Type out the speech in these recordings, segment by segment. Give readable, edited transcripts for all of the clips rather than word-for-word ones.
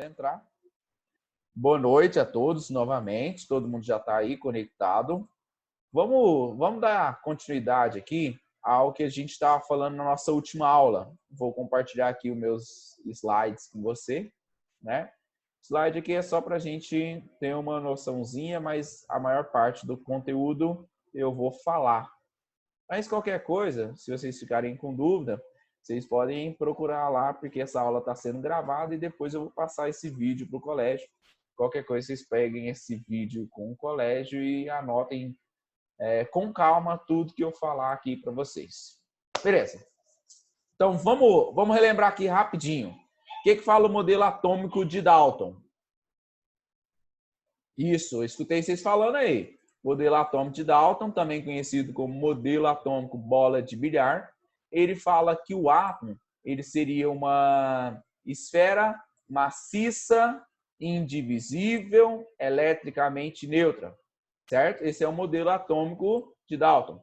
Entrar. Boa noite a todos novamente, todo mundo já está aí conectado. Vamos dar continuidade aqui ao que a gente estava falando na nossa última aula. Vou compartilhar aqui os meus slides com você, né? O slide aqui é só para a gente ter uma noçãozinha, mas a maior parte do conteúdo eu vou falar. Mas qualquer coisa, se vocês ficarem com dúvida, vocês podem procurar lá, porque essa aula está sendo gravada e depois eu vou passar esse vídeo para o colégio. Qualquer coisa, vocês peguem esse vídeo com o colégio e anotem com calma tudo que eu falar aqui para vocês. Beleza? Então, vamos relembrar aqui rapidinho. O que fala o modelo atômico de Dalton? Isso, eu escutei vocês falando aí. Modelo atômico de Dalton, também conhecido como modelo atômico bola de bilhar. Ele fala que o átomo ele seria uma esfera maciça, indivisível, eletricamente neutra, certo? Esse é o modelo atômico de Dalton.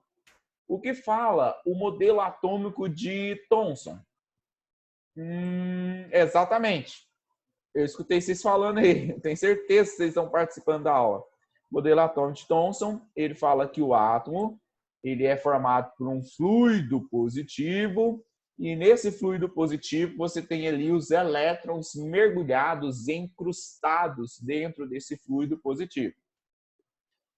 O que fala o modelo atômico de Thomson? Exatamente. Eu escutei vocês falando aí. Tenho certeza que vocês estão participando da aula. O modelo atômico de Thomson, ele fala que o átomo ele é formado por um fluido positivo e nesse fluido positivo você tem ali os elétrons mergulhados, encrustados dentro desse fluido positivo.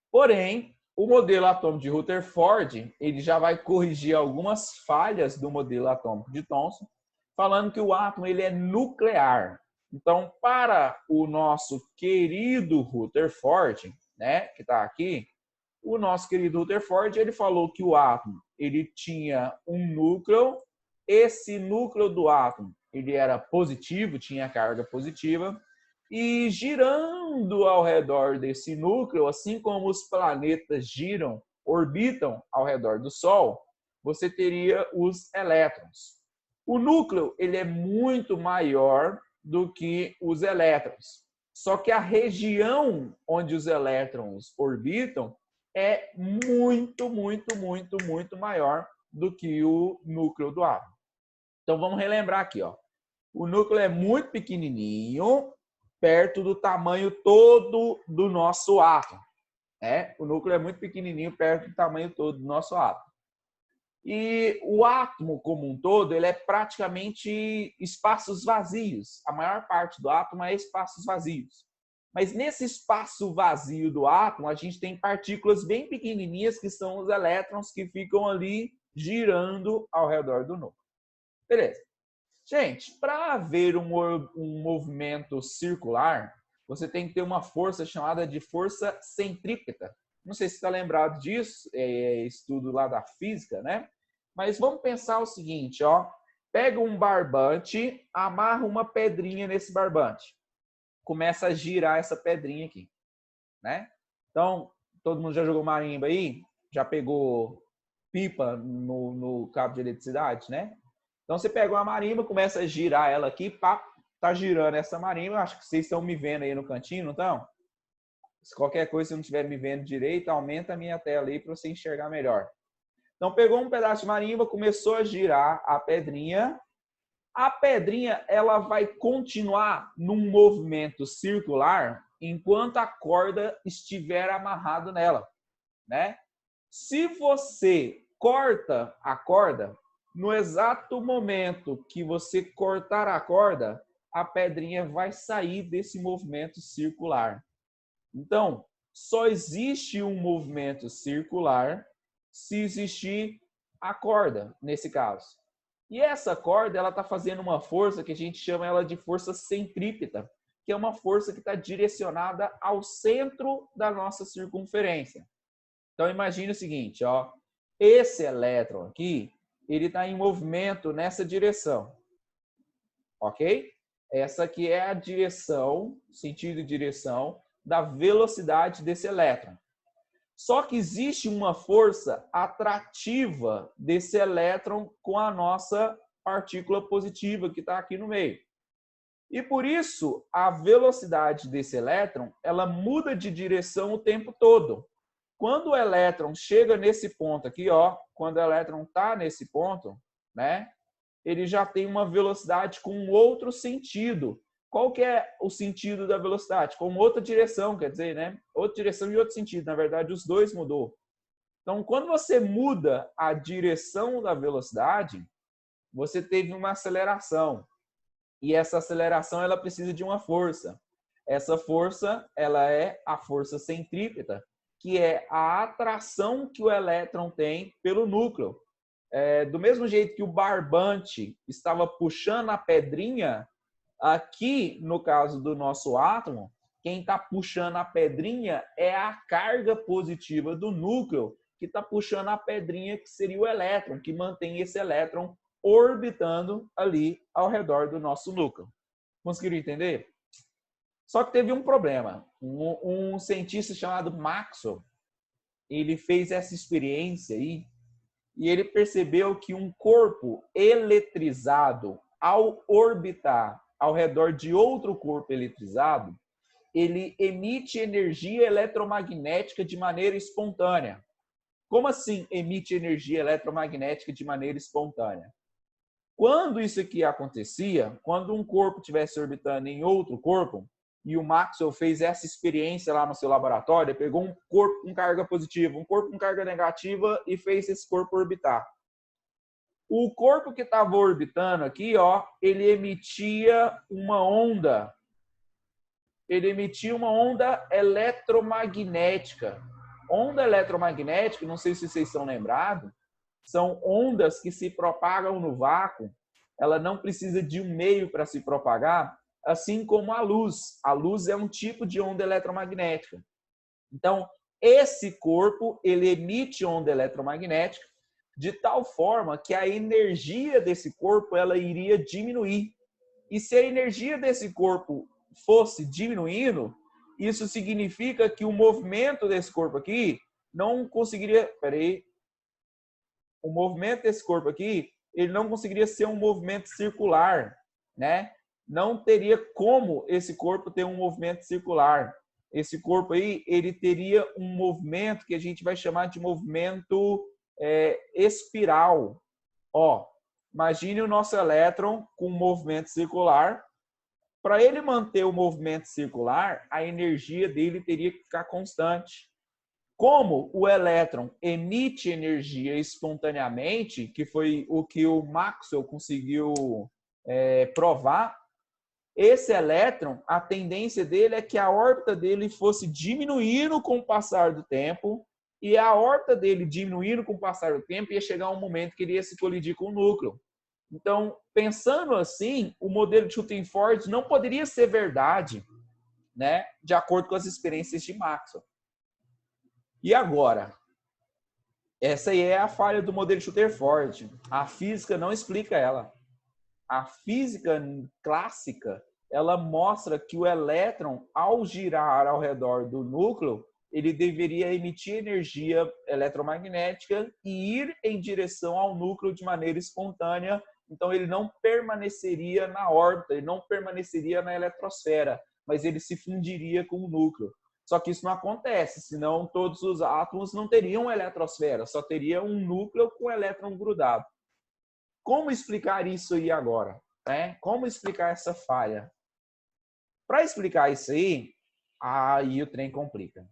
Porém, o modelo atômico de Rutherford, ele já vai corrigir algumas falhas do modelo atômico de Thomson, falando que o átomo ele é nuclear. Então, para o nosso querido Rutherford, né, que está aqui, o nosso querido Rutherford, ele falou que o átomo ele tinha um núcleo, esse núcleo do átomo ele era positivo, tinha carga positiva, e girando ao redor desse núcleo, assim como os planetas giram, orbitam ao redor do Sol, você teria os elétrons. O núcleo ele é muito maior do que os elétrons. Só que a região onde os elétrons orbitam é muito maior do que o núcleo do átomo. Então vamos relembrar aqui, ó. O núcleo é muito pequenininho, perto do tamanho todo do nosso átomo. O núcleo é muito pequenininho, perto do tamanho todo do nosso átomo. E o átomo como um todo, ele é praticamente espaços vazios. A maior parte do átomo é espaços vazios. Mas nesse espaço vazio do átomo, a gente tem partículas bem pequenininhas, que são os elétrons, que ficam ali girando ao redor do núcleo. Beleza. Gente, para haver um movimento circular, você tem que ter uma força chamada de força centrípeta. Não sei se está lembrado disso, estudo lá da física, né? Mas vamos pensar o seguinte, ó. Pega um barbante, amarra uma pedrinha nesse barbante. Começa a girar essa pedrinha aqui, né? Então, todo mundo já jogou marimba aí? Já pegou pipa no cabo de eletricidade, né? Então, você pega uma marimba, começa a girar ela aqui, pá, tá girando essa marimba. Acho que vocês estão me vendo aí no cantinho, não estão? Se qualquer coisa, se não estiver me vendo direito, aumenta a minha tela aí para você enxergar melhor. Então, pegou um pedaço de marimba, começou a girar a pedrinha. A pedrinha ela vai continuar num movimento circular enquanto a corda estiver amarrada nela, né? Se você corta a corda, no exato momento que você cortar a corda, a pedrinha vai sair desse movimento circular. Então, só existe um movimento circular se existir a corda, nesse caso. E essa corda, ela está fazendo uma força que a gente chama ela de força centrípeta, que é uma força que está direcionada ao centro da nossa circunferência. Então, imagine o seguinte, ó, esse elétron aqui, ele está em movimento nessa direção, ok? Essa aqui é a direção, sentido e direção da velocidade desse elétron. Só que existe uma força atrativa desse elétron com a nossa partícula positiva que está aqui no meio. E por isso, a velocidade desse elétron, ela muda de direção o tempo todo. Quando o elétron chega nesse ponto aqui, ó, quando o elétron está nesse ponto, né, ele já tem uma velocidade com outro sentido. qual que é o sentido da velocidade? Como outra direção, quer dizer, né? Outra direção e outro sentido. Na verdade, os dois mudou. Então, quando você muda a direção da velocidade, você teve uma aceleração. E essa aceleração, ela precisa de uma força. Essa força, ela é a força centrípeta, que é a atração que o elétron tem pelo núcleo. Do mesmo jeito que o barbante estava puxando a pedrinha, aqui, no caso do nosso átomo, quem está puxando a pedrinha é a carga positiva do núcleo, que está puxando a pedrinha, que seria o elétron, que mantém esse elétron orbitando ali ao redor do nosso núcleo. Conseguiram entender? Só que teve um problema. Um cientista chamado Maxwell, ele fez essa experiência aí e ele percebeu que um corpo eletrizado, ao orbitar ao redor de outro corpo eletrizado, ele emite energia eletromagnética de maneira espontânea. Como assim emite energia eletromagnética de maneira espontânea? Quando isso aqui acontecia, quando um corpo estivesse orbitando em outro corpo, e o Maxwell fez essa experiência lá no seu laboratório, ele pegou um corpo com carga positiva, um corpo com carga negativa e fez esse corpo orbitar. O corpo que estava orbitando aqui, ó, ele emitia uma onda. Ele emitia uma onda eletromagnética. Onda eletromagnética, não sei se vocês estão lembrados, são ondas que se propagam no vácuo. Ela não precisa de um meio para se propagar, assim como a luz. A luz é um tipo de onda eletromagnética. Então, esse corpo, ele emite onda eletromagnética de tal forma que a energia desse corpo ela iria diminuir. E se a energia desse corpo fosse diminuindo, isso significa que o movimento desse corpo aqui não conseguiria... O movimento desse corpo aqui, ele não conseguiria ser um movimento circular, né? Não teria como esse corpo ter um movimento circular. Esse corpo aí, ele teria um movimento que a gente vai chamar de movimento espiral. Ó, imagine o nosso elétron com um movimento circular. Para ele manter o movimento circular, a energia dele teria que ficar constante. Como o elétron emite energia espontaneamente, que foi o que o Maxwell conseguiu provar, esse elétron, a tendência dele é que a órbita dele fosse diminuindo com o passar do tempo, e a órbita dele diminuindo com o passar do tempo ia chegar um momento que ele ia se colidir com o núcleo. Então, pensando assim, o modelo de Rutherford não poderia ser verdade, né, de acordo com as experiências de Maxwell. E agora? Essa aí é a falha do modelo de Rutherford. A física não explica ela. A física clássica, ela mostra que o elétron, ao girar ao redor do núcleo, ele deveria emitir energia eletromagnética e ir em direção ao núcleo de maneira espontânea. Então, ele não permaneceria na órbita, ele não permaneceria na eletrosfera, mas ele se fundiria com o núcleo. Só que isso não acontece, senão todos os átomos não teriam eletrosfera, só teria um núcleo com elétron grudado. Como explicar isso aí agora? Como explicar essa falha? Para explicar isso aí o trem complica.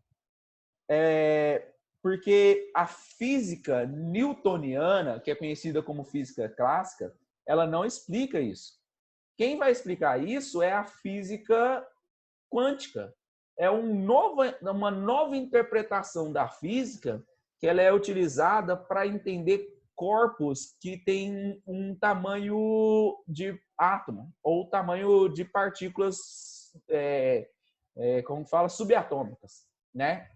Porque a física newtoniana, que é conhecida como física clássica, ela não explica isso. Quem vai explicar isso é a física quântica. É uma nova interpretação da física que ela é utilizada para entender corpos que têm um tamanho de átomo ou tamanho de partículas, como fala, subatômicas, né?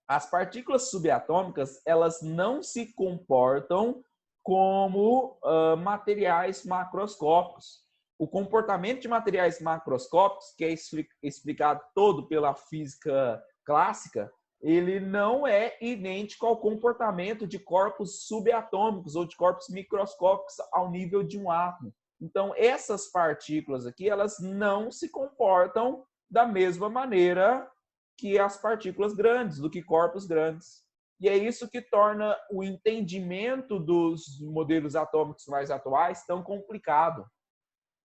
As partículas subatômicas, elas não se comportam como materiais macroscópicos. O comportamento de materiais macroscópicos, que é explicado todo pela física clássica, ele não é idêntico ao comportamento de corpos subatômicos ou de corpos microscópicos ao nível de um átomo. Então, essas partículas aqui, elas não se comportam da mesma maneira que as partículas grandes, do que corpos grandes. E é isso que torna o entendimento dos modelos atômicos mais atuais tão complicado.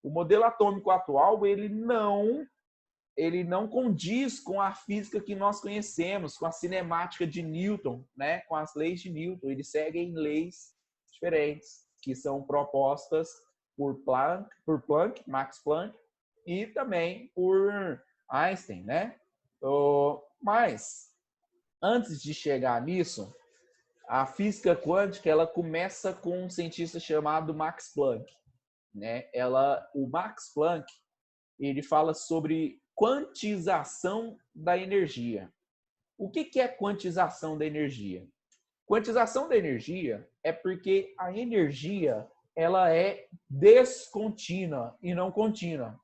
O modelo atômico atual, ele não condiz com a física que nós conhecemos, com a cinemática de Newton, né? Com as leis de Newton. Eles seguem leis diferentes, que são propostas por Planck, Max Planck, e também por Einstein, né? Mas, antes de chegar nisso, a física quântica ela começa com um cientista chamado Max Planck, né? O Max Planck ele fala sobre quantização da energia. O que é quantização da energia? Quantização da energia é porque a energia ela é descontínua e não contínua.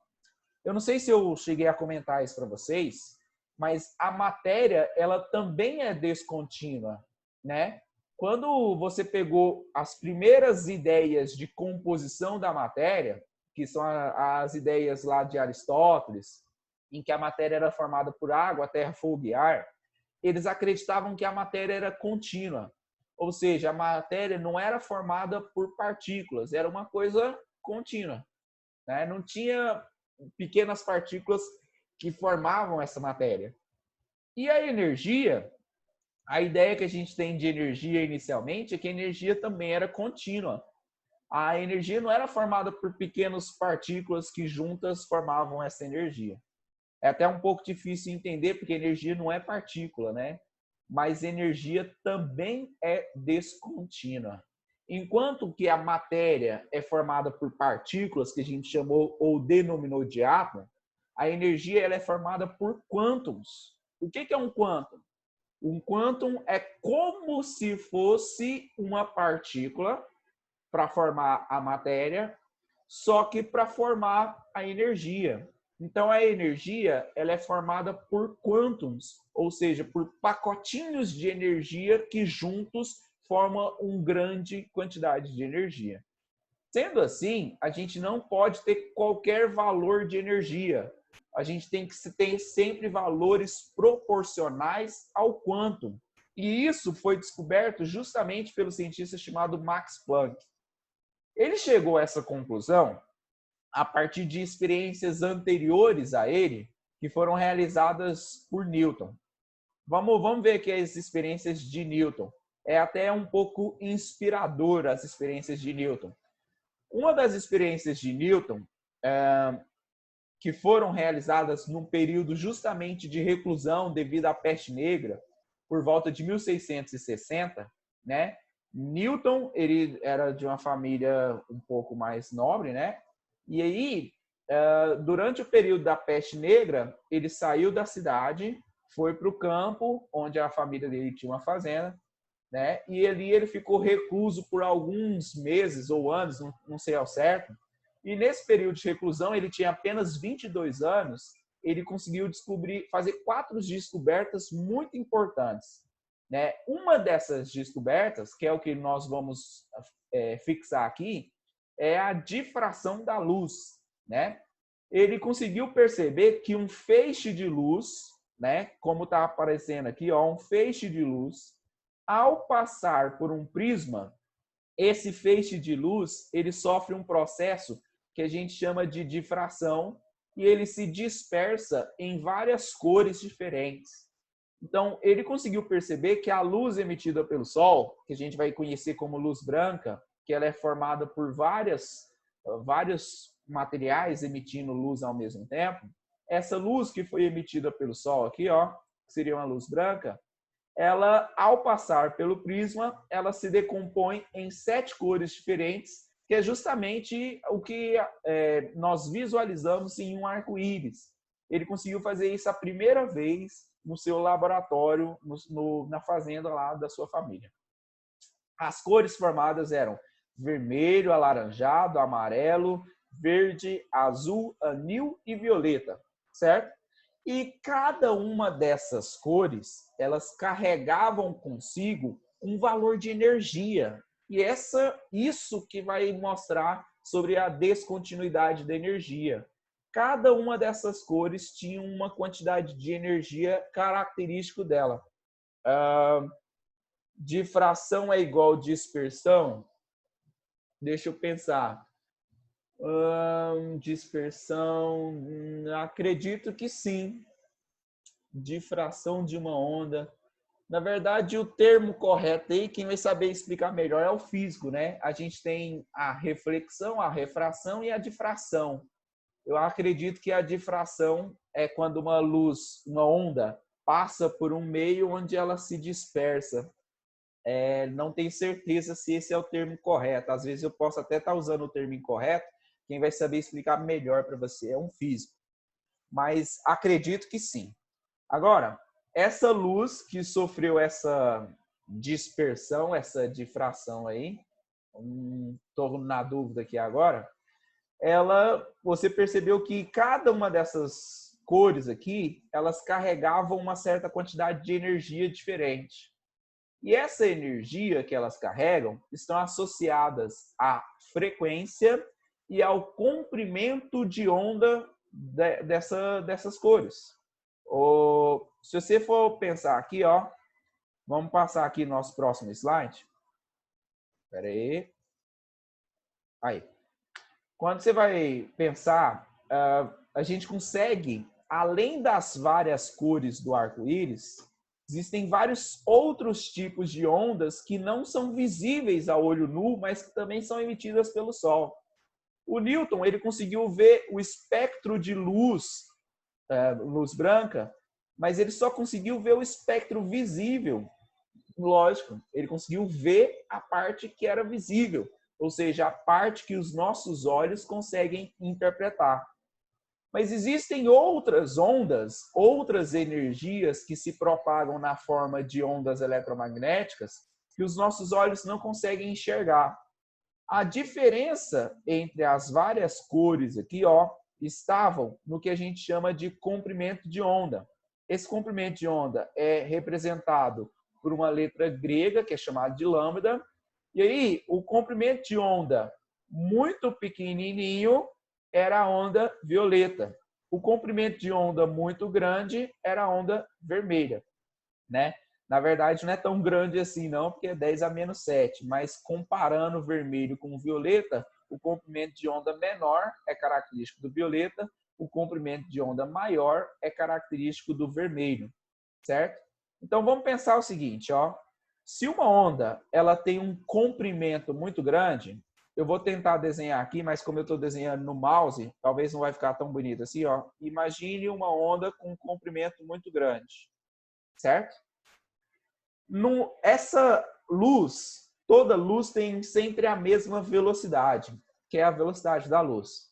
Eu não sei se eu cheguei a comentar isso para vocês, mas a matéria ela também é descontínua, né? Quando você pegou as primeiras ideias de composição da matéria, que são as ideias lá de Aristóteles, em que a matéria era formada por água, terra, fogo e ar, eles acreditavam que a matéria era contínua. Ou seja, a matéria não era formada por partículas, era uma coisa contínua, né? Não tinha pequenas partículas que formavam essa matéria. E a energia, a ideia que a gente tem de energia inicialmente é que a energia também era contínua. A energia não era formada por pequenas partículas que juntas formavam essa energia. É até um pouco difícil entender, porque energia não é partícula, né? Mas energia também é descontínua. Enquanto que a matéria é formada por partículas, que a gente chamou ou denominou de átomo, a energia ela é formada por quântons. O que é um quântum? Um quântum é como se fosse uma partícula para formar a matéria, só que para formar a energia. Então, a energia ela é formada por quântons, ou seja, por pacotinhos de energia que juntos formam uma grande quantidade de energia. Sendo assim, a gente não pode ter qualquer valor de energia. A gente tem que ter sempre valores proporcionais ao quantum. E isso foi descoberto justamente pelo cientista chamado Max Planck. Ele chegou a essa conclusão a partir de experiências anteriores a ele, que foram realizadas por Newton. Vamos ver aqui as experiências de Newton. É até um pouco inspirador as experiências de Newton. Uma das experiências de Newton, que foram realizadas num período justamente de reclusão devido à peste negra, por volta de 1660, né? Newton, ele era de uma família um pouco mais nobre, né? E aí, durante o período da peste negra, ele saiu da cidade, foi para o campo, onde a família dele tinha uma fazenda, né? E ali ele ficou recluso por alguns meses ou anos, não sei ao certo. E nesse período de reclusão, ele tinha apenas 22 anos, ele conseguiu fazer 4 descobertas muito importantes, né? Uma dessas descobertas, que é o que nós vamos fixar aqui, é a difração da luz, né? Ele conseguiu perceber que um feixe de luz, né, como está aparecendo aqui, ó, um feixe de luz, ao passar por um prisma, esse feixe de luz, ele sofre um processo que a gente chama de difração e ele se dispersa em várias cores diferentes. Então, ele conseguiu perceber que a luz emitida pelo Sol, que a gente vai conhecer como luz branca, que ela é formada por vários materiais emitindo luz ao mesmo tempo, essa luz que foi emitida pelo Sol aqui, ó, que seria uma luz branca, ela, ao passar pelo prisma, ela se decompõe em 7 cores diferentes, que é justamente o que nós visualizamos em um arco-íris. Ele conseguiu fazer isso a primeira vez no seu laboratório, na fazenda lá da sua família. As cores formadas eram vermelho, alaranjado, amarelo, verde, azul, anil e violeta, certo? E cada uma dessas cores, elas carregavam consigo um valor de energia. E isso que vai mostrar sobre a descontinuidade da energia. Cada uma dessas cores tinha uma quantidade de energia característico dela. Difração é igual dispersão? Deixa eu pensar. Dispersão, acredito que sim. Difração de uma onda. Na verdade, o termo correto aí, quem vai saber explicar melhor é o físico, né? A gente tem a reflexão, a refração e a difração. Eu acredito que a difração é quando uma luz, uma onda, passa por um meio onde ela se dispersa. Não tenho certeza se esse é o termo correto. Às vezes eu posso até estar usando o termo incorreto. Quem vai saber explicar melhor para você é um físico. Mas acredito que sim. Agora, essa luz que sofreu essa dispersão, essa difração aí, estou na dúvida aqui agora, você percebeu que cada uma dessas cores aqui, elas carregavam uma certa quantidade de energia diferente. E essa energia que elas carregam estão associadas à frequência e ao comprimento de onda dessas cores. Se você for pensar aqui, ó, vamos passar aqui no nosso próximo slide. Espera aí. Aí. Quando você vai pensar, a gente consegue, além das várias cores do arco-íris, existem vários outros tipos de ondas que não são visíveis a olho nu, mas que também são emitidas pelo Sol. O Newton, ele conseguiu ver o espectro de luz, luz branca, mas ele só conseguiu ver o espectro visível. Lógico, ele conseguiu ver a parte que era visível, ou seja, a parte que os nossos olhos conseguem interpretar. Mas existem outras ondas, outras energias que se propagam na forma de ondas eletromagnéticas que os nossos olhos não conseguem enxergar. A diferença entre as várias cores aqui, ó, estavam no que a gente chama de comprimento de onda. Esse comprimento de onda é representado por uma letra grega, que é chamada de lambda. E aí, o comprimento de onda muito pequenininho era a onda violeta. O comprimento de onda muito grande era a onda vermelha, né? Na verdade, não é tão grande assim, não, porque é 10 a menos 7. Mas comparando o vermelho com o violeta, o comprimento de onda menor é característico do violeta, o comprimento de onda maior é característico do vermelho, certo? Então, vamos pensar o seguinte, ó. Se uma onda ela tem um comprimento muito grande, eu vou tentar desenhar aqui, mas como eu estou desenhando no mouse, talvez não vai ficar tão bonito assim, ó. Imagine uma onda com um comprimento muito grande, certo? Essa luz, toda luz tem sempre a mesma velocidade, que é a velocidade da luz.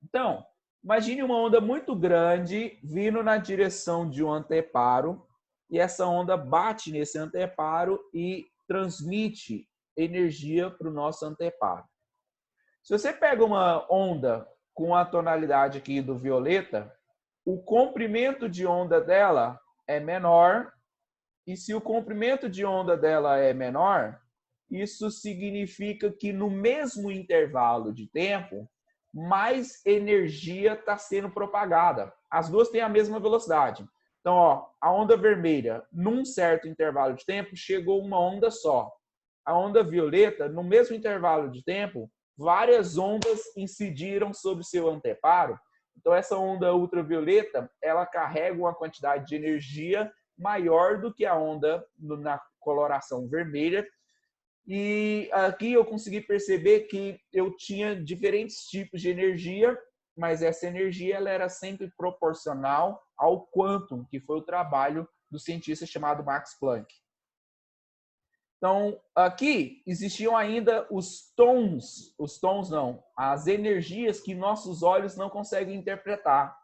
Então, imagine uma onda muito grande vindo na direção de um anteparo, e essa onda bate nesse anteparo e transmite energia para o nosso anteparo. Se você pega uma onda com a tonalidade aqui do violeta, o comprimento de onda dela é menor, e se o comprimento de onda dela é menor, isso significa que no mesmo intervalo de tempo, mais energia está sendo propagada. As duas têm a mesma velocidade. Então, ó, a onda vermelha, num certo intervalo de tempo, chegou uma onda só. A onda violeta, no mesmo intervalo de tempo, várias ondas incidiram sobre seu anteparo. Então, essa onda ultravioleta, ela carrega uma quantidade de energia maior do que a onda na coloração vermelha. E aqui eu consegui perceber que eu tinha diferentes tipos de energia, mas essa energia ela era sempre proporcional ao quantum, que foi o trabalho do cientista chamado Max Planck. Então, aqui existiam ainda os tons não, as energias que nossos olhos não conseguem interpretar.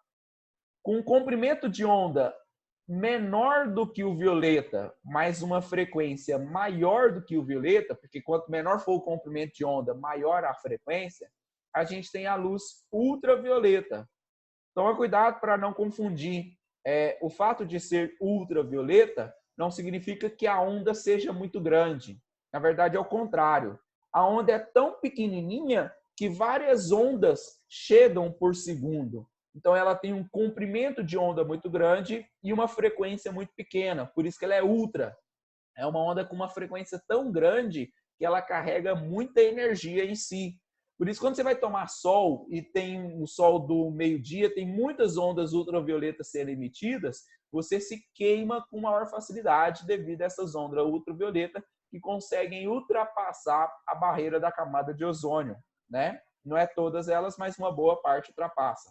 Com um comprimento de onda menor do que o violeta, mas uma frequência maior do que o violeta, porque quanto menor for o comprimento de onda, maior a frequência, a gente tem a luz ultravioleta. Toma cuidado para não confundir. O fato de ser ultravioleta não significa que a onda seja muito grande. Na verdade, é o contrário. A onda é tão pequenininha que várias ondas chegam por segundo. Então, ela tem um comprimento de onda muito grande e uma frequência muito pequena. Por isso que ela é ultra. É uma onda com uma frequência tão grande que ela carrega muita energia em si. Por isso, quando você vai tomar sol e tem o sol do meio-dia, tem muitas ondas ultravioletas sendo emitidas, você se queima com maior facilidade devido a essas ondas ultravioletas que conseguem ultrapassar a barreira da camada de ozônio, né? Não é todas elas, mas uma boa parte ultrapassa.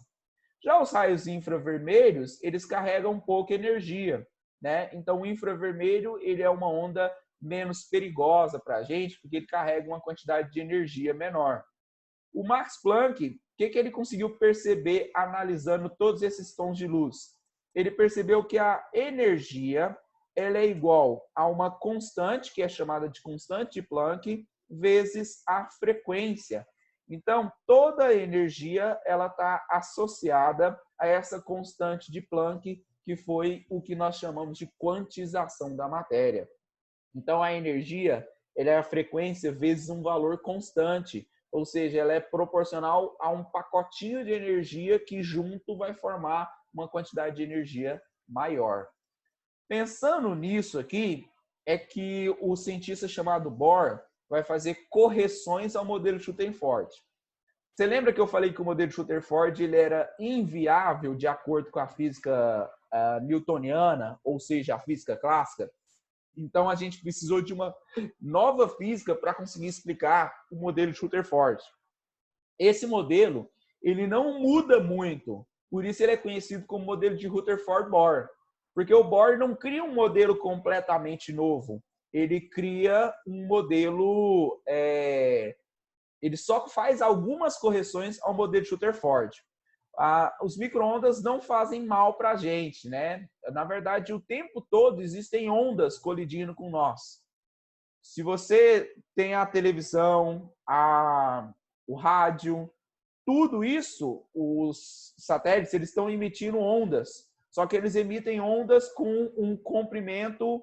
Já os raios infravermelhos, eles carregam pouca energia, né? Então, o infravermelho, ele é uma onda menos perigosa para a gente, porque ele carrega uma quantidade de energia menor. O Max Planck, o que ele conseguiu perceber analisando todos esses tons de luz? Ele percebeu que a energia ela é igual a uma constante, que é chamada de constante de Planck, vezes a frequência. Então, toda a energia ela está associada a essa constante de Planck, que foi o que nós chamamos de quantização da matéria. Então, a energia ela é a frequência vezes um valor constante, ou seja, ela é proporcional a um pacotinho de energia que junto vai formar uma quantidade de energia maior. Pensando nisso aqui, é que o cientista chamado Bohr vai fazer correções ao modelo Rutherford. Você lembra que eu falei que o modelo Rutherford ele era inviável de acordo com a física newtoniana, ou seja, a física clássica? Então, a gente precisou de uma nova física para conseguir explicar o modelo de Rutherford. Esse modelo, ele não muda muito, por isso ele é conhecido como modelo de Rutherford-Bohr, porque o Bohr não cria um modelo completamente novo, ele cria um modelo, ele só faz algumas correções ao modelo de Rutherford. Os micro-ondas não fazem mal para a gente, né? Na verdade, o tempo todo existem ondas colidindo com nós. Se você tem a televisão, o rádio, tudo isso, os satélites, eles estão emitindo ondas. Só que eles emitem ondas com um comprimento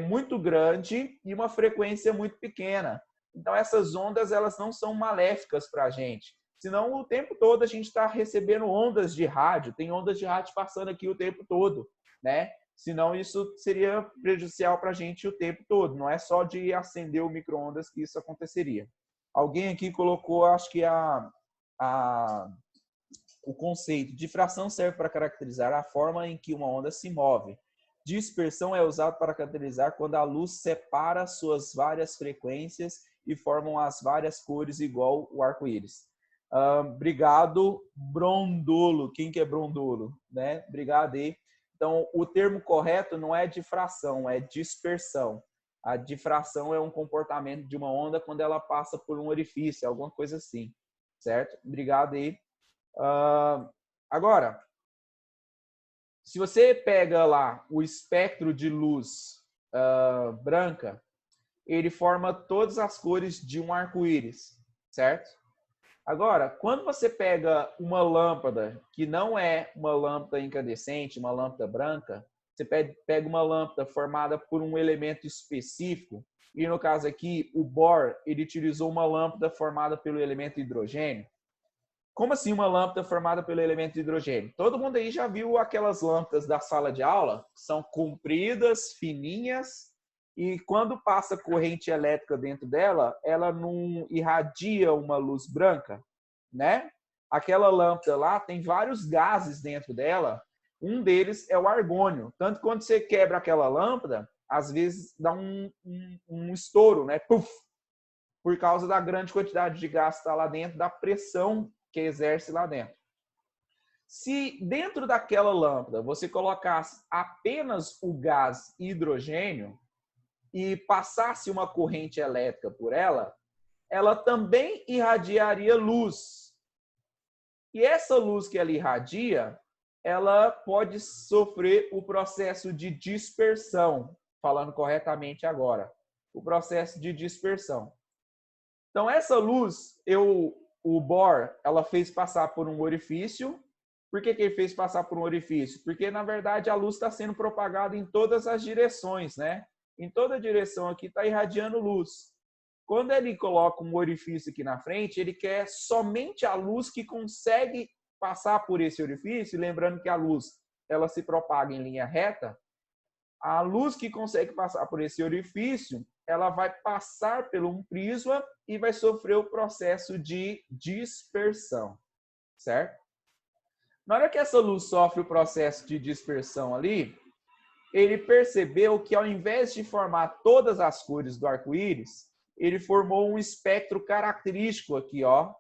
muito grande e uma frequência muito pequena. Então, essas ondas elas não são maléficas para a gente. Senão, o tempo todo a gente está recebendo ondas de rádio. Tem ondas de rádio passando aqui o tempo todo, né? Senão, isso seria prejudicial para a gente o tempo todo. Não é só de acender o micro-ondas que isso aconteceria. Alguém aqui colocou, acho que o conceito. Difração serve para caracterizar a forma em que uma onda se move. Dispersão é usado para caracterizar quando a luz separa suas várias frequências e formam as várias cores igual o arco-íris. Obrigado, Brondolo. Quem que é Brondolo? Né? Obrigado aí. Então, o termo correto não é difração, é dispersão. A difração é um comportamento de uma onda quando ela passa por um orifício, alguma coisa assim. Certo? Obrigado aí. Agora, se você pega lá o espectro de luz branca, ele forma todas as cores de um arco-íris, certo? Agora, quando você pega uma lâmpada que não é uma lâmpada incandescente, uma lâmpada branca, você pega uma lâmpada formada por um elemento específico, e no caso aqui, o Bohr, ele utilizou uma lâmpada formada pelo elemento hidrogênio. Como assim uma lâmpada formada pelo elemento hidrogênio? Todo mundo aí já viu aquelas lâmpadas da sala de aula? São compridas, fininhas, e quando passa corrente elétrica dentro dela, ela não irradia uma luz branca, né? Aquela lâmpada lá tem vários gases dentro dela, um deles é o argônio. Tanto que quando você quebra aquela lâmpada, às vezes dá um estouro, né? Puf! Por causa da grande quantidade de gás que está lá dentro, da pressão que exerce lá dentro. Se dentro daquela lâmpada você colocasse apenas o gás hidrogênio e passasse uma corrente elétrica por ela, ela também irradiaria luz. E essa luz que ela irradia, ela pode sofrer o processo de dispersão, falando corretamente agora, o processo de dispersão. Então, essa luz, o Bohr, ela fez passar por um orifício. Por que ele fez passar por um orifício? Porque, na verdade, a luz está sendo propagada em todas as direções, né? Em toda direção aqui está irradiando luz. Quando ele coloca um orifício aqui na frente, ele quer somente a luz que consegue passar por esse orifício, lembrando que a luz ela se propaga em linha reta. A luz que consegue passar por esse orifício ela vai passar por um prisma e vai sofrer o processo de dispersão, certo? Na hora que essa luz sofre o processo de dispersão ali, ele percebeu que ao invés de formar todas as cores do arco-íris, ele formou um espectro característico aqui, ó.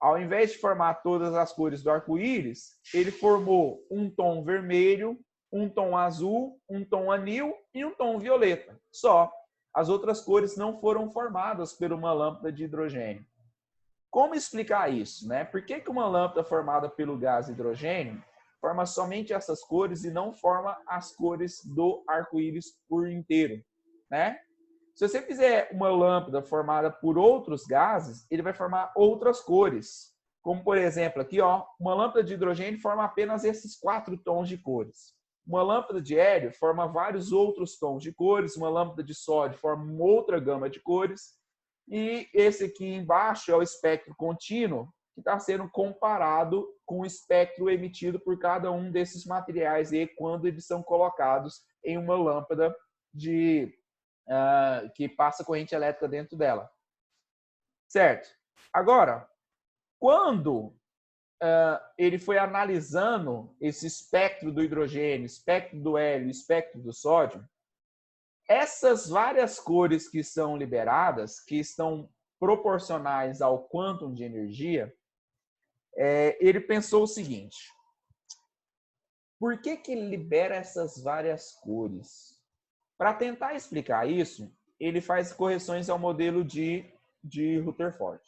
Ao invés de formar todas as cores do arco-íris, ele formou um tom vermelho, um tom azul, um tom anil e um tom violeta. Só. As outras cores não foram formadas por uma lâmpada de hidrogênio. Como explicar isso, né? Por que uma lâmpada formada pelo gás hidrogênio forma somente essas cores e não forma as cores do arco-íris por inteiro, né? Se você fizer uma lâmpada formada por outros gases, ele vai formar outras cores. Como, por exemplo, aqui, ó, uma lâmpada de hidrogênio forma apenas esses 4 tons de cores. Uma lâmpada de hélio forma vários outros tons de cores. Uma lâmpada de sódio forma uma outra gama de cores. E esse aqui embaixo é o espectro contínuo, que está sendo comparado com o espectro emitido por cada um desses materiais e quando eles são colocados em uma lâmpada que passa corrente elétrica dentro dela. Certo? Agora, quando ele foi analisando esse espectro do hidrogênio, espectro do hélio, espectro do sódio, essas várias cores que são liberadas, que estão proporcionais ao quantum de energia, ele pensou o seguinte: por que ele libera essas várias cores? Para tentar explicar isso, ele faz correções ao modelo de Rutherford.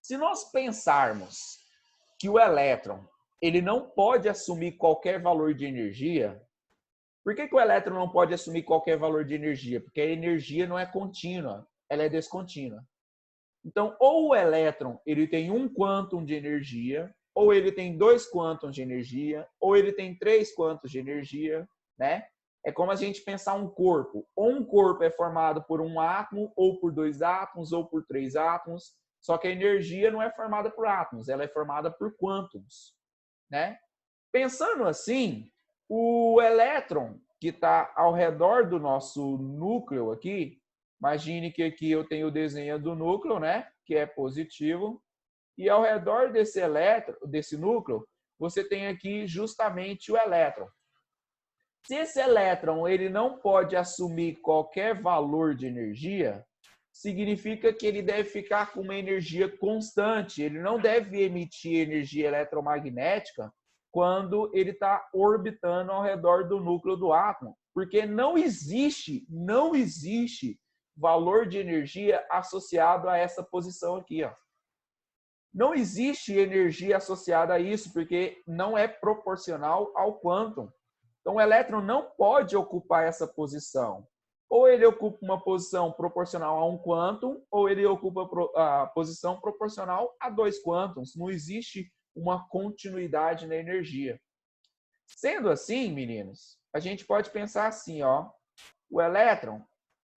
Se nós pensarmos que o elétron ele não pode assumir qualquer valor de energia, por que o elétron não pode assumir qualquer valor de energia? Porque a energia não é contínua, ela é descontínua. Então, ou o elétron ele tem um quantum de energia, ou ele tem 2 quântons de energia, ou ele tem 3 quântons de energia, né? É como a gente pensar um corpo. Ou um corpo é formado por um átomo, ou por 2 átomos, ou por 3 átomos. Só que a energia não é formada por átomos, ela é formada por quântons, né? Pensando assim, o elétron que está ao redor do nosso núcleo aqui, imagine que aqui eu tenho o desenho do núcleo, né? Que é positivo. E ao redor desse elétron, desse núcleo, você tem aqui justamente o elétron. Se esse elétron ele não pode assumir qualquer valor de energia, significa que ele deve ficar com uma energia constante. Ele não deve emitir energia eletromagnética quando ele está orbitando ao redor do núcleo do átomo, porque não existe valor de energia associado a essa posição aqui, ó. Não existe energia associada a isso, porque não é proporcional ao quantum. Então, o elétron não pode ocupar essa posição. Ou ele ocupa uma posição proporcional a um quantum, ou ele ocupa a posição proporcional a 2 quântons. Não existe uma continuidade na energia. Sendo assim, meninos, a gente pode pensar assim, ó, o elétron,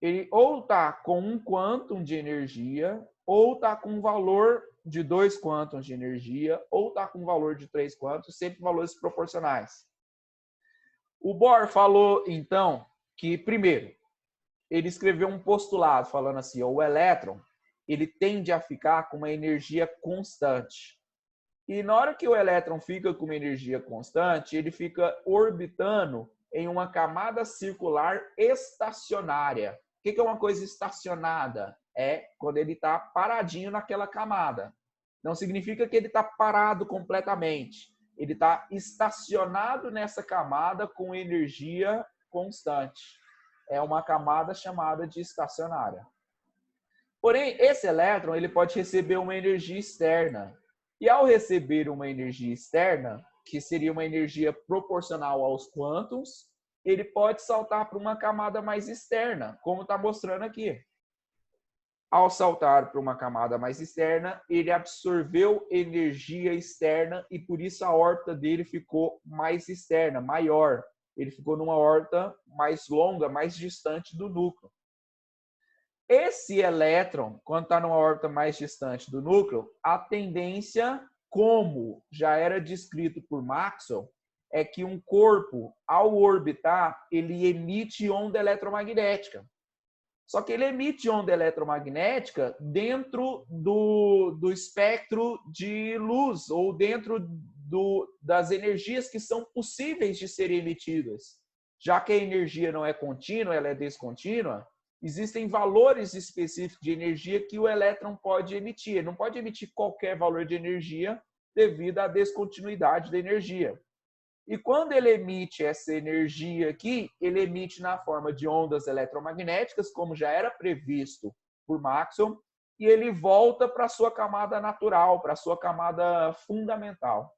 ele ou está com um quantum de energia, ou está com um valor de 2 quântons de energia, ou está com um valor de 3 quântons, sempre valores proporcionais. O Bohr falou, então, que, primeiro, ele escreveu um postulado falando assim, ó, o elétron ele tende a ficar com uma energia constante. E na hora que o elétron fica com uma energia constante, ele fica orbitando em uma camada circular estacionária. O que é uma coisa estacionada? É quando ele está paradinho naquela camada. Não significa que ele está parado completamente. Ele está estacionado nessa camada com energia constante. É uma camada chamada de estacionária. Porém, esse elétron ele pode receber uma energia externa. E ao receber uma energia externa, que seria uma energia proporcional aos quântons, ele pode saltar para uma camada mais externa, como está mostrando aqui. Ao saltar para uma camada mais externa, ele absorveu energia externa e por isso a órbita dele ficou mais externa, maior. Ele ficou numa órbita mais longa, mais distante do núcleo. Esse elétron, quando está numa órbita mais distante do núcleo, a tendência, como já era descrito por Maxwell, é que um corpo, ao orbitar, ele emite onda eletromagnética. Só que ele emite onda eletromagnética dentro do espectro de luz, ou dentro das energias que são possíveis de serem emitidas. Já que a energia não é contínua, ela é descontínua, existem valores específicos de energia que o elétron pode emitir. Ele não pode emitir qualquer valor de energia devido à descontinuidade da energia. E quando ele emite essa energia aqui, ele emite na forma de ondas eletromagnéticas, como já era previsto por Maxwell, e ele volta para a sua camada natural, para a sua camada fundamental.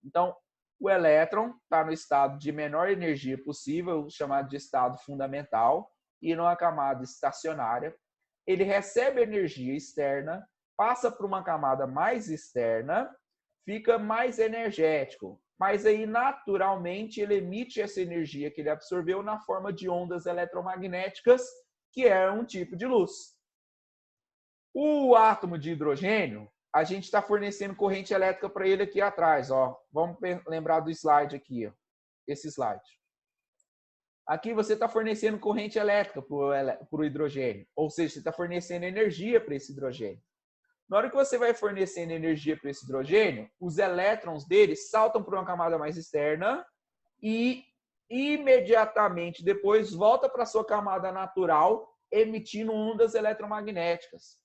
Então, o elétron está no estado de menor energia possível, chamado de estado fundamental, e numa camada estacionária. Ele recebe energia externa, passa para uma camada mais externa, fica mais energético. Mas aí, naturalmente, ele emite essa energia que ele absorveu na forma de ondas eletromagnéticas, que é um tipo de luz. O átomo de hidrogênio, a gente está fornecendo corrente elétrica para ele aqui atrás. Ó. Vamos lembrar do slide aqui, ó. Esse slide. Aqui você está fornecendo corrente elétrica para o hidrogênio, ou seja, você está fornecendo energia para esse hidrogênio. Na hora que você vai fornecendo energia para esse hidrogênio, os elétrons dele saltam para uma camada mais externa e imediatamente depois volta para a sua camada natural, emitindo ondas eletromagnéticas.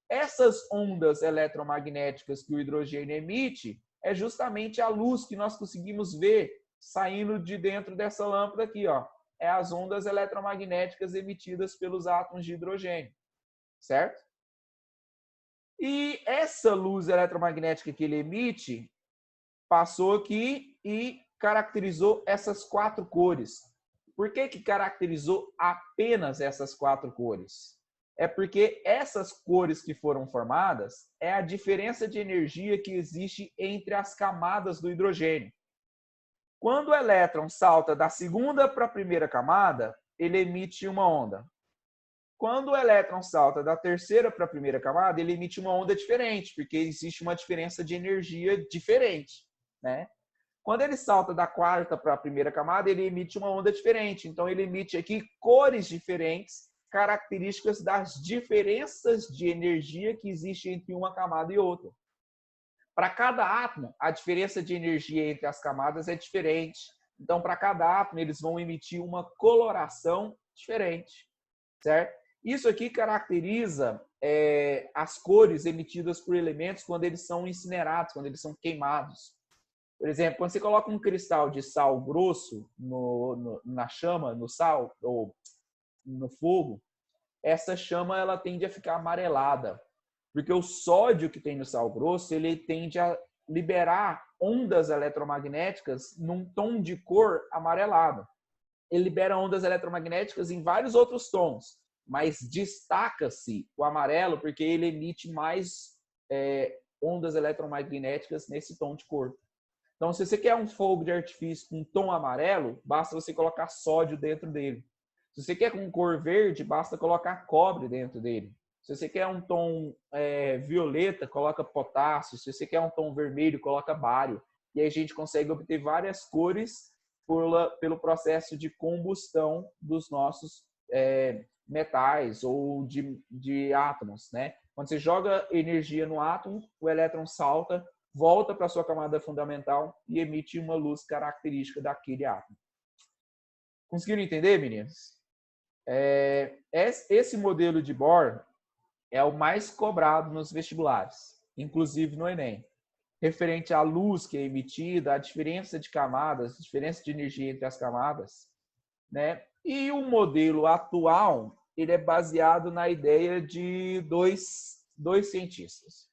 Essas ondas eletromagnéticas que o hidrogênio emite é justamente a luz que nós conseguimos ver saindo de dentro dessa lâmpada aqui, ó. É as ondas eletromagnéticas emitidas pelos átomos de hidrogênio, certo? E essa luz eletromagnética que ele emite passou aqui e caracterizou essas 4 cores. Por que caracterizou apenas essas 4 cores? É porque essas cores que foram formadas é a diferença de energia que existe entre as camadas do hidrogênio. Quando o elétron salta da segunda para a primeira camada, ele emite uma onda. Quando o elétron salta da terceira para a primeira camada, ele emite uma onda diferente, porque existe uma diferença de energia diferente, né? Quando ele salta da quarta para a primeira camada, ele emite uma onda diferente. Então, ele emite aqui cores diferentes, características das diferenças de energia que existe entre uma camada e outra. Para cada átomo, a diferença de energia entre as camadas é diferente. Então, para cada átomo, eles vão emitir uma coloração diferente, certo? Isso aqui caracteriza as cores emitidas por elementos quando eles são incinerados, quando eles são queimados. Por exemplo, quando você coloca um cristal de sal grosso na chama, no sal ou no fogo, essa chama ela tende a ficar amarelada, porque o sódio que tem no sal grosso ele tende a liberar ondas eletromagnéticas num tom de cor amarelado. Ele libera ondas eletromagnéticas em vários outros tons, mas destaca-se o amarelo porque ele emite mais ondas eletromagnéticas nesse tom de cor. Então, se você quer um fogo de artifício com tom amarelo, basta você colocar sódio dentro dele. Se você quer com cor verde, basta colocar cobre dentro dele. Se você quer um tom violeta, coloca potássio. Se você quer um tom vermelho, coloca bário. E aí a gente consegue obter várias cores pelo processo de combustão dos nossos metais ou de átomos, né? Quando você joga energia no átomo, o elétron salta, volta para a sua camada fundamental e emite uma luz característica daquele átomo. Conseguiram entender, meninas? Esse modelo de Bohr é o mais cobrado nos vestibulares, inclusive no Enem. Referente à luz que é emitida, a diferença de camadas, a diferença de energia entre as camadas, né? E o modelo atual, ele é baseado na ideia de dois cientistas.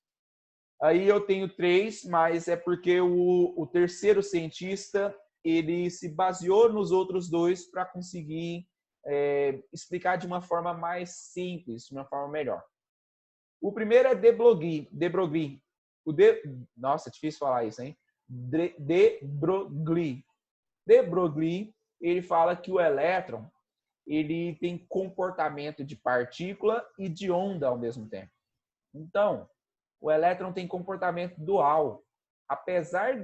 Aí eu tenho 3, mas é porque o terceiro cientista ele se baseou nos outros 2 para conseguir explicar de uma forma mais simples, de uma forma melhor. O primeiro é de Broglie. Nossa, é difícil falar isso, hein? De Broglie. De Broglie, ele fala que o elétron ele tem comportamento de partícula e de onda ao mesmo tempo. Então, o elétron tem comportamento dual. Apesar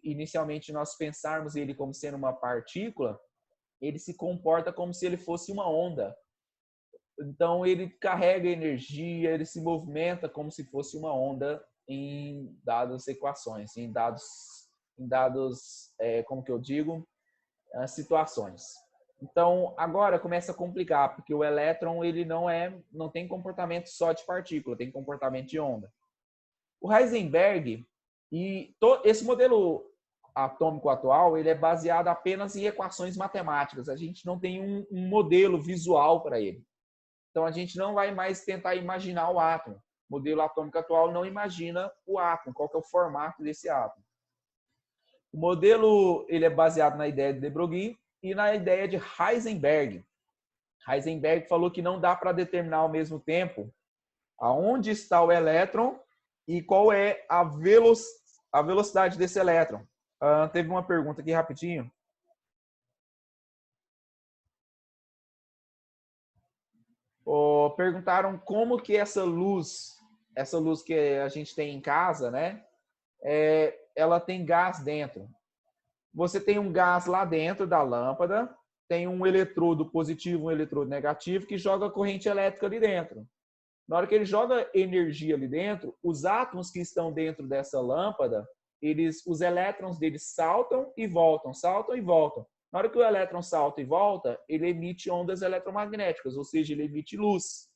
inicialmente nós pensarmos ele como sendo uma partícula, ele se comporta como se ele fosse uma onda. Então, ele carrega energia, ele se movimenta como se fosse uma onda em dadas equações, em dados, como que eu digo, situações. Então, agora começa a complicar, porque o elétron ele não tem comportamento só de partícula, tem comportamento de onda. O Heisenberg e esse modelo atômico atual, ele é baseado apenas em equações matemáticas. A gente não tem um modelo visual para ele. Então, a gente não vai mais tentar imaginar o átomo. O modelo atômico atual não imagina o átomo, qual que é o formato desse átomo. O modelo ele é baseado na ideia de de Broglie e na ideia de Heisenberg. Heisenberg falou que não dá para determinar ao mesmo tempo aonde está o elétron e qual é a velocidade desse elétron. Teve uma pergunta aqui rapidinho. Perguntaram como que essa luz que a gente tem em casa, né? Ela tem gás dentro. Você tem um gás lá dentro da lâmpada, tem um eletrodo positivo, um eletrodo negativo, que joga corrente elétrica ali dentro. Na hora que ele joga energia ali dentro, os átomos que estão dentro dessa lâmpada, os elétrons deles saltam e voltam, saltam e voltam. Na hora que o elétron salta e volta, ele emite ondas eletromagnéticas, ou seja, ele emite luz.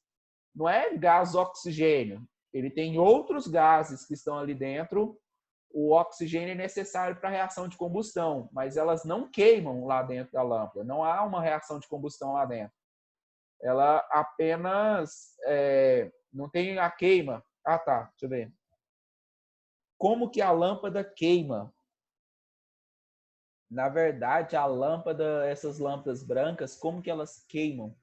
Não é gás oxigênio. Ele tem outros gases que estão ali dentro. O oxigênio é necessário para a reação de combustão, mas elas não queimam lá dentro da lâmpada. Não há uma reação de combustão lá dentro. Ela apenas não tem a queima. Ah, tá. Deixa eu ver. Como que a lâmpada queima? Na verdade, essas lâmpadas brancas, como que elas queimam?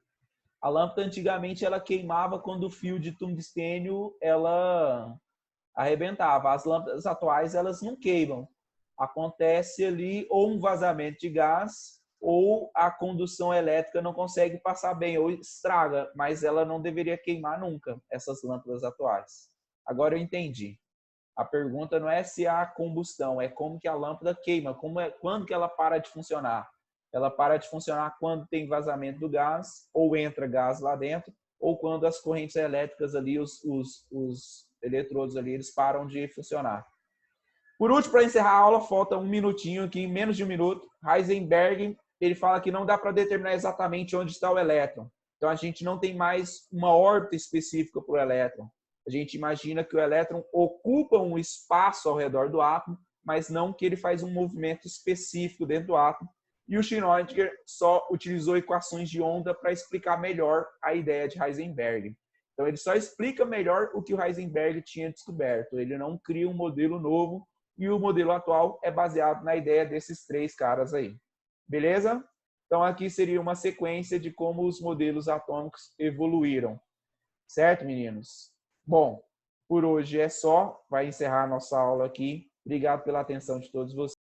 A lâmpada antigamente ela queimava quando o fio de tungstênio ela arrebentava. As lâmpadas atuais elas não queimam. Acontece ali ou um vazamento de gás ou a condução elétrica não consegue passar bem ou estraga, mas ela não deveria queimar nunca, essas lâmpadas atuais. Agora eu entendi. A pergunta não é se há combustão, é como que a lâmpada queima, quando que ela para de funcionar. Ela para de funcionar quando tem vazamento do gás, ou entra gás lá dentro, ou quando as correntes elétricas ali, os eletrodos ali, eles param de funcionar. Por último, para encerrar a aula, falta um minutinho aqui, menos de um minuto. Heisenberg, ele fala que não dá para determinar exatamente onde está o elétron. Então, a gente não tem mais uma órbita específica para o elétron. A gente imagina que o elétron ocupa um espaço ao redor do átomo, mas não que ele faz um movimento específico dentro do átomo. E o Schrödinger só utilizou equações de onda para explicar melhor a ideia de Heisenberg. Então, ele só explica melhor o que o Heisenberg tinha descoberto. Ele não cria um modelo novo e o modelo atual é baseado na ideia desses três caras aí. Beleza? Então, aqui seria uma sequência de como os modelos atômicos evoluíram. Certo, meninos? Bom, por hoje é só. Vai encerrar a nossa aula aqui. Obrigado pela atenção de todos vocês.